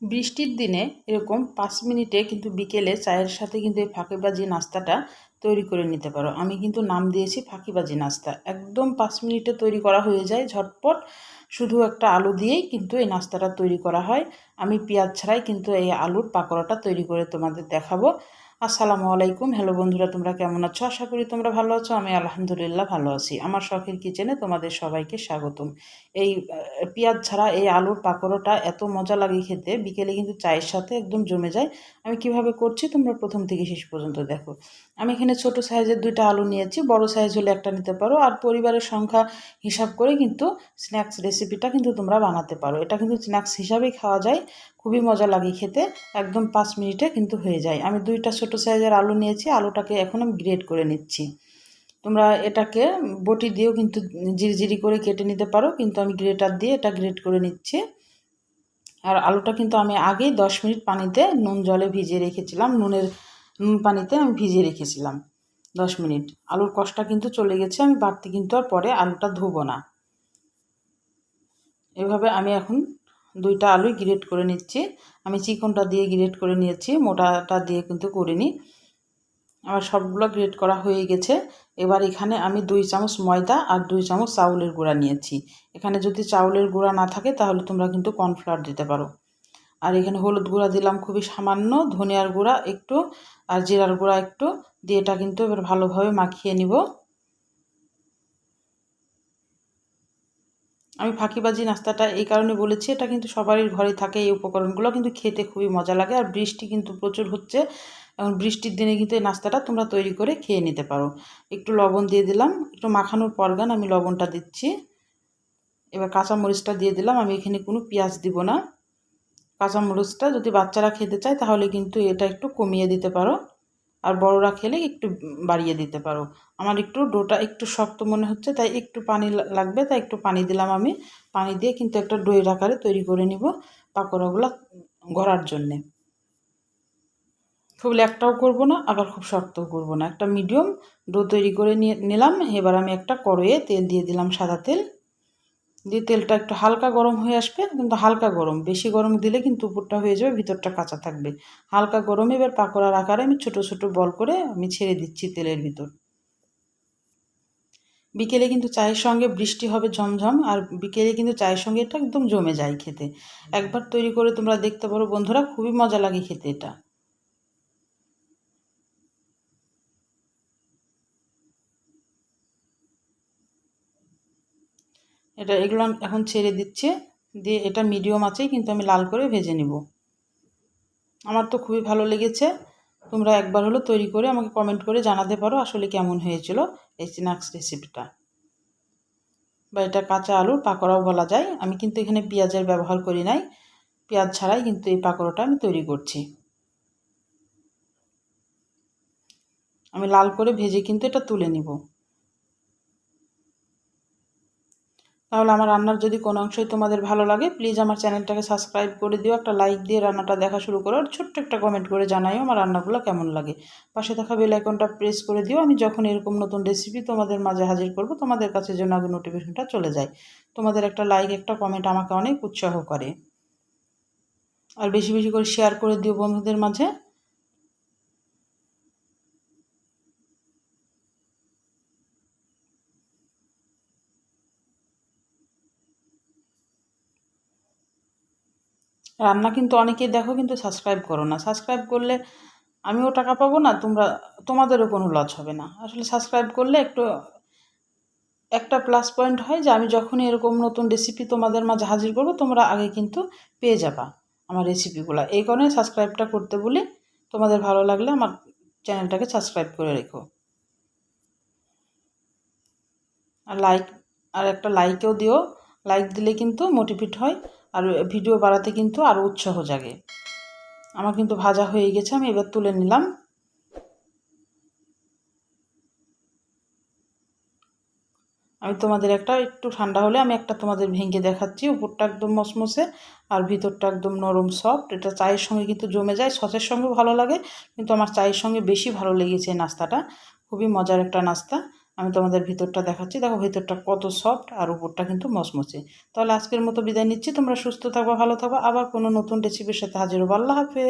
বৃষ্টির দিনে এরকম 5 মিনিটে কিন্তু বিকেলে চায়ের সাথে কিন্তু এই ফাঁকিবাজি নাস্তাটা তৈরি করে নিতে পারো। আমি কিন্তু নাম দিয়েছি ফাঁকিবাজি নাস্তা। একদম 5 মিনিটে তৈরি করা হয়ে যায় ঝটপট। শুধু একটা আলু দিয়েই কিন্তু এই নাস্তাটা তৈরি করা হয়। আমি পেঁয়াজ ছাড়াই কিন্তু এই আলুর পাকোড়াটা তৈরি করে তোমাদের দেখাবো। আসসালামু আলাইকুম। হ্যালো বন্ধুরা, তোমরা কেমন আছো? আশা করি তোমরা ভালো আছো। আমি আলহামদুলিল্লাহ ভালো আছি। আমার শখের কিচেনে তোমাদের সবাইকে স্বাগতম। এই পেঁয়াজ ছাড়া এই আলুর পাকোড়াটা এত মজা লাগে খেতে, বিকেলে কিন্তু চায়ের সাথে একদম জমে যায়। আমি কিভাবে করছি তোমরা প্রথম থেকে শেষ পর্যন্ত দেখো। আমি এখানে ছোট সাইজের 2টা আলু নিয়েছি, বড় সাইজ হলে একটা নিতে পারো। আর পরিবারের সংখ্যা হিসাব করে কিন্তু স্ন্যাক্স রেসিপিটা কিন্তু তোমরা বানাতে পারো। এটা কিন্তু স্ন্যাক্স হিসাবেই খাওয়া যায়, খুবই মজা লাগে খেতে। একদম 5 মিনিটে কিন্তু হয়ে যায়। আমি 2টা ছোট সাইজের আলু নিয়েছি, আলুটাকে এখন আমি গ্রেট করে নিচ্ছি। তোমরা এটাকে বটি দিয়েও কিন্তু ঝিরিঝিরি করে কেটে নিতে পারো, কিন্তু আমি গ্রেটার দিয়ে এটা গ্রেট করে নিচ্ছি। আর আলুটা কিন্তু আমি আগেই 10 মিনিট পানিতে নুন জলে ভিজিয়ে রেখেছিলাম। নুন পানিতে আমি ভিজিয়ে রেখেছিলাম 10 মিনিট। আলুর কষটা কিন্তু চলে গেছে, আমি বাড়তি কিন্তু আর পরে আলুটা ধুবো না। এভাবে আমি এখন 2টা আলুই গ্রেট করে নিচ্ছি। আমি চিকনটা দিয়ে গ্রেট করে নিয়েছি, মোটাটা দিয়ে কিন্তু করিনি। আমার সবগুলো গ্রেট করা হয়ে গেছে। এবার এখানে আমি 2 চামচ ময়দা আর 2 চামচ চাউলের গুঁড়া নিয়েছি। এখানে যদি চাউলের গুঁড়া না থাকে তাহলে তোমরা কিন্তু কর্নফ্লাওয়ার দিতে পারো। আর এখানে হলুদ গুঁড়া দিলাম খুবই সামান্য, ধনিয়ার গুঁড়া একটু আর জিরার গুঁড়া একটু দিয়ে এটা কিন্তু এবার ভালোভাবে মাখিয়ে নিব। আমি ফাঁকিবাজি নাস্তাটা এই কারণে বলেছি, এটা কিন্তু সবারই ঘরে থাকে এই উপকরণগুলো, কিন্তু খেতে খুবই মজা লাগে। আর বৃষ্টি কিন্তু প্রচুর হচ্ছে, এখন বৃষ্টির দিনে কিন্তু এই নাস্তাটা তোমরা তৈরি করে খেয়ে নিতে পারো। একটু লবণ দিয়ে দিলাম, একটু মাখানোর পরগান আমি লবণটা দিচ্ছি। এবার কাঁচামরিচটা দিয়ে দিলাম। আমি এখানে কোনো পেঁয়াজ দিব না। কাঁচামরিচটা যদি বাচ্চারা খেতে চায় তাহলে কিন্তু এটা একটু কমিয়ে দিতে পারো, আর বড়রা খেলে একটু বাড়িয়ে দিতে পারো। আমার একটু ডোটা একটু শক্ত মনে হচ্ছে, তাই একটু পানি লাগবে, তাই একটু পানি দিলাম আমি। পানি দিয়ে কিন্তু একটা ডোয়ের আকারে তৈরি করে নিব পাকোড়াগুলো গড়ার জন্যে। খুব ল্যাকটাও করবো না, আবার খুব শক্তও করবো না, একটা মিডিয়াম ডো তৈরি করে নিলাম। এবার আমি একটা কড়াইয়ে তেল দিয়ে দিলাম, সাদা তেল দিয়ে তেলটা একটু হালকা গরম হয়ে আসবে, কিন্তু হালকা গরম, বেশি গরম দিলে কিন্তু উপরটা হয়ে যাবে, ভিতরটা কাঁচা থাকবে। হালকা গরমে এবার পাকোড়ার আকারে আমি ছোট ছোট বল করে আমি ছেড়ে দিচ্ছি তেলের ভিতর। বিকেলে কিন্তু চায়ের সঙ্গে বৃষ্টি হবে ঝমঝম, আর বিকেলে কিন্তু চায়ের সঙ্গে এটা একদম জমে যায় খেতে। একবার তৈরি করে তোমরা দেখতে পারো বন্ধুরা, খুবই মজা লাগে খেতে এটা। এগুলো এখন ছেড়ে দিচ্ছে, দিয়ে এটা মিডিয়াম আঁচেই কিন্তু আমি লাল করে ভেজে নিব। আমার তো খুবই ভালো লেগেছে। তোমরা একবার হলো তৈরি করে আমাকে কমেন্ট করে জানাতে পারো আসলে কেমন হয়েছিল এই স্ন্যাক্স রেসিপিটা, বা এটা কাঁচা আলুর পাকোড়াও বলা যায়। আমি কিন্তু এখানে পেঁয়াজের ব্যবহার করি নাই, পেঁয়াজ ছাড়াই কিন্তু এই পাকোড়াটা আমি তৈরি করছি। আমি লাল করে ভেজে কিন্তু এটা তুলে নিব। তাহলে আমার রান্নার যদি কোনো অংশই তোমাদের ভালো লাগে, প্লিজ আমার চ্যানেলটাকে সাবস্ক্রাইব করে দিও, একটা লাইক দিয়ে রান্নাটা দেখা শুরু করো, আর ছোট্ট একটা কমেন্ট করে জানাইও আমার রান্নাগুলো কেমন লাগে। পাশে থাকা বেল আইকনটা প্রেস করে দিও, আমি যখন এরকম নতুন রেসিপি তোমাদের মাঝে হাজির করব তোমাদের কাছে যেন আগে নোটিফিকেশনটা চলে যায়। তোমাদের একটা লাইক একটা কমেন্ট আমাকে অনেক উৎসাহ করে। আর বেশি বেশি করে শেয়ার করে দিও বন্ধুদের মাঝে। রান্না কিন্তু অনেকেই দেখো কিন্তু সাবস্ক্রাইব করো না। সাবস্ক্রাইব করলে আমিও টাকা পাবো না, তোমাদেরও কোনো লস হবে না। আসলে সাবস্ক্রাইব করলে একটু একটা প্লাস পয়েন্ট হয় যে আমি যখনই এরকম নতুন রেসিপি তোমাদের মাঝে হাজির করবো তোমরা আগে কিন্তু পেয়ে যাবা আমার রেসিপিগুলো। এই কারণে সাবস্ক্রাইবটা করতে বলি। তোমাদের ভালো লাগলে আমার চ্যানেলটাকে সাবস্ক্রাইব করে রেখো, আর একটা লাইকও দিও। লাইক দিলে কিন্তু মোটিভেট হয়, আর ভিডিও বাড়াতে কিন্তু আরও উৎসাহ জাগে। আমার কিন্তু ভাজা হয়ে গেছে, আমি এবার তুলে নিলাম। আমি তোমাদের একটু ঠান্ডা হলে আমি একটা তোমাদের ভেঙে দেখাচ্ছি। উপরটা একদম মসমসে আর ভিতরটা একদম নরম সফট। এটা চায়ের সঙ্গে কিন্তু জমে যায়, সসের সঙ্গেও ভালো লাগে, কিন্তু আমার চায়ের সঙ্গে বেশি ভালো লেগেছে এই নাস্তাটা। খুবই মজার একটা নাস্তা। আমি তোমাদের ভিতরটা দেখাচ্ছি। দেখো ভিতরটা কত সফট আর উপরটা কিন্তু মচমচে। তাহলে আজকের মতো বিদায় নিচ্ছি। তোমরা সুস্থ থাকবা, ভালো থাকবা। আবার কোনো নতুন রেসিপির সাথে হাজির হবো। আল্লাহ হাফেজ।